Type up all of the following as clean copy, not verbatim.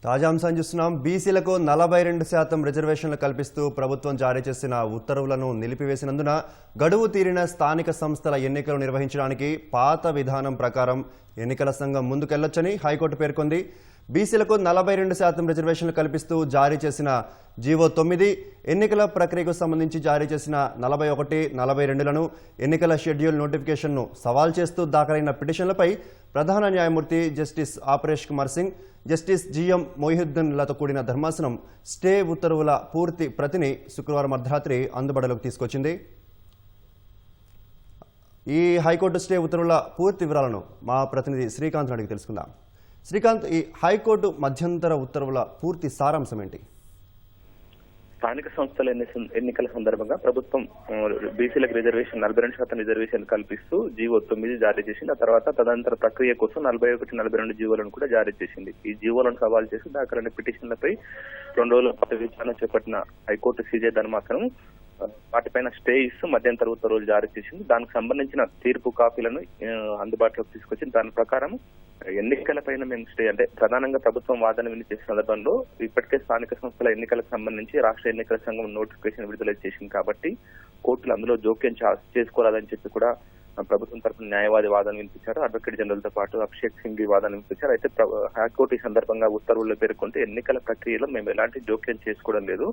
తాజా అంశాన్ని చూస్తున్నాం. బీసీలకు 42% రిజర్వేషన్లు కల్పిస్తూ ప్రభుత్వం జారీ చేసిన ఉత్తర్వులను నిలిపివేసినందున గడువు తీరిన స్థానిక సంస్థల ఎన్నికలు నిర్వహించడానికి పాత విధానం ప్రకారం ఎన్నికల సంఘం ముందుకెళ్లొచ్చని హైకోర్టు పేర్కొంది. బీసీలకు 42% రిజర్వేషన్లు కల్పిస్తూ జారీ చేసిన జీవో 9, ఎన్నికల ప్రక్రియకు సంబంధించి జారీ చేసిన 41, 42లను ఎన్నికల షెడ్యూల్ నోటిఫికేషన్ను సవాల్ చేస్తూ దాఖలైన పిటిషన్లపై ప్రధాన న్యాయమూర్తి justice Aparesh Kumar Singh, justice GM మొయినుద్దీన్లతో కూడిన ధర్మాసనం స్టే ఉత్తర్వుల పూర్తి ప్రతిని శుక్రవారం అర్ధరాత్రి అందుబాటులోకి తీసుకొచ్చింది. ఈ హైకోర్టు స్టే ఉత్తర్వుల పూర్తి వివరాలను మా ప్రతినిధి శ్రీకాంత్ అడిగి తెలుసుకుందాం. శ్రీకాంత్, ఈ హైకోర్టు మధ్యంతర ఉత్తర్వుల పూర్తి సారాంశం ఏంటి? స్థానిక సంస్థల ఎన్నికల సందర్భంగా ప్రభుత్వం బీసీలకు రిజర్వేషన్ 42% రిజర్వేషన్ కల్పిస్తూ జీవో 9 జారీ చేసింది. ఆ తర్వాత తదనంతర ప్రక్రియ కోసం 41, 42 జీవోలను కూడా జారీ చేసింది. ఈ జీవోలను సవాల్ చేసి దాఖలైన పిటిషన్లపై 2 రోజుల పాటు విచారణ చేపట్టిన హైకోర్టు సీజే ధర్మాసనం వాటిపైన స్టే ఇస్తూ మధ్యంతర ఉత్తర్వులు జారీ చేసింది. దానికి సంబంధించిన తీర్పు కాపీలను అందుబాటులోకి తీసుకొచ్చింది. దాని ప్రకారం ఎన్నికలపైన మేము స్టే అంటే ప్రధానంగా ప్రభుత్వం వాదన వినిపించే సందర్భంలో ఇప్పటికే స్థానిక సంస్థల ఎన్నికలకు సంబంధించి రాష్ట్ర ఎన్నికల సంఘం నోటిఫికేషన్ విడుదల చేసింది కాబట్టి కోర్టులు అందులో జోక్యం చేసుకోరాదని చెప్పి కూడా ప్రభుత్వం తరఫున న్యాయవాది వాదన వినిపించారు. అడ్వకేట్ జనరల్ తో పాటు అభిషేక్ సింగ్ వాదన వినిపించారు. అయితే హైకోర్టు ఈ సందర్భంగా ఉత్తర్వుల్లో పేర్కొంటే ఎన్నికల ప్రక్రియలో మేము ఎలాంటి జోక్యం చేసుకోవడం లేదు,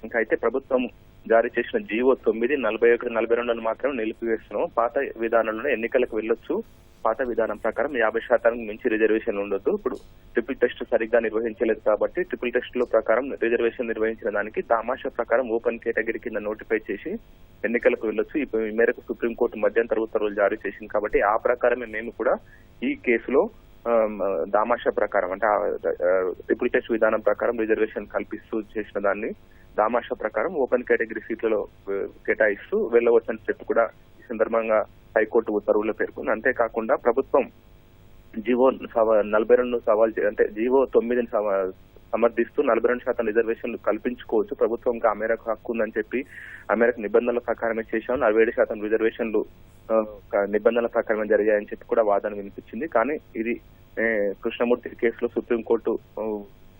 ఇంకా అయితే ప్రభుత్వం జారీ చేసిన జీవో 9, 41, 42 మాత్రం నిలిపివేస్తున్నాం. పాత విధానంలోనే ఎన్నికలకు వెళ్ళొచ్చు. పాత విధానం ప్రకారం 50% మించి రిజర్వేషన్ ఉండొద్దు. ఇప్పుడు ట్రిపుల్ టెస్ట్ సరిగ్గా నిర్వహించలేదు కాబట్టి ట్రిపుల్ టెస్ట్ లో ప్రకారం రిజర్వేషన్ నిర్వహించిన దానికి దామాషా ప్రకారం ఓపెన్ కేటగిరీ కింద నోటిఫై చేసి ఎన్నికలకు వెళ్ళొచ్చు. ఈ మేరకు సుప్రీంకోర్టు మధ్యంతర ఉత్తర్వులు జారీ చేసింది కాబట్టి ఆ ప్రకారమే మేము కూడా ఈ కేసులో దామాషా ప్రకారం అంటే ట్రిపుల్ టెస్ట్ విధానం ప్రకారం రిజర్వేషన్ కల్పిస్తూ చేసిన దాన్ని దామాషా ప్రకారం ఓపెన్ కేటగిరీ సీట్లలో కేటాయిస్తూ వెళ్ళవచ్చని చెప్పి కూడా ఈ సందర్భంగా హైకోర్టు ఉత్తర్వుల్లో పేర్కొంది. అంతేకాకుండా ప్రభుత్వం జీవో 42 సవాల్ అంటే జీవో 9 సమర్థిస్తూ 42% రిజర్వేషన్లు కల్పించుకోవచ్చు, ప్రభుత్వంకి ఆ మేరకు హక్కు ఉందని చెప్పి ఆ మేరకు నిబంధనల ప్రకారమే చేశాం. 47% రిజర్వేషన్లు నిబంధనల ప్రకారమే జరిగాయని చెప్పి కూడా వాదన వినిపించింది. కానీ ఇది కృష్ణమూర్తి కేసులో సుప్రీంకోర్టు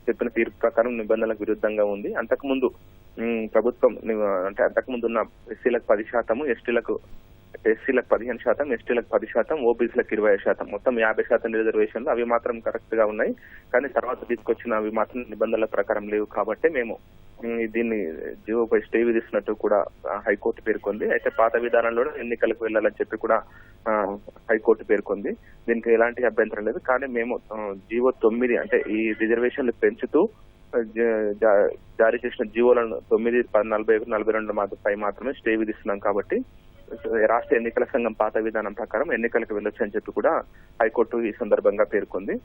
చెప్పిన తీర్పు ప్రకారం నిబంధనలకు విరుద్ధంగా ఉంది. అంతకుముందు ప్రభుత్వం అంటే అంతకుముందు ఉన్న ఎస్సీలకు 10%, ఎస్సీలకు 15%, ఎస్టీలకు 10%, ఓబీసీలకు 20%, మొత్తం 50% రిజర్వేషన్లు అవి మాత్రం కరెక్ట్ గా ఉన్నాయి. కానీ తర్వాత తీసుకొచ్చిన అవి మాత్రం నిబంధనల ప్రకారం లేవు కాబట్టి మేము దీన్ని జీవోపై స్టే విధిస్తున్నట్టు కూడా హైకోర్టు పేర్కొంది. అయితే పాత విధానంలోనే ఎన్నికలకు వెళ్లాలని చెప్పి కూడా హైకోర్టు పేర్కొంది. దీనికి ఎలాంటి అభ్యంతరం లేదు. కానీ మేము జీవో 9 అంటే ఈ రిజర్వేషన్లు పెంచుతూ జారీ చేసిన జీవోలను 9, 41, 42 పై మాత్రమే స్టే విధిస్తున్నాం కాబట్టి రాష్ట్ర ఎన్నికల సంఘం పాత విధానం ప్రకారం ఎన్నికలకు వెళ్ళొచ్చు అని చెప్పి కూడా హైకోర్టు ఈ సందర్భంగా పేర్కొంది.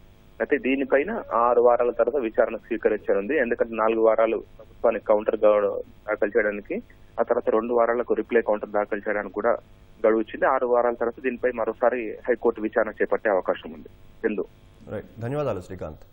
అయితే దీనిపైన 6 వారాల తర్వాత విచారణ స్వీకరించనుంది. ఎందుకంటే 4 వారాలు ప్రభుత్వానికి కౌంటర్ దాఖలు చేయడానికి, ఆ తర్వాత 2 వారాలకు రిప్లై కౌంటర్ దాఖలు చేయడానికి కూడా గడువు ఇచ్చింది. 6 వారాల తర్వాత దీనిపై మరోసారి హైకోర్టు విచారణ చేపట్టే అవకాశం ఉంది. ధన్యవాదాలు శ్రీకాంత్.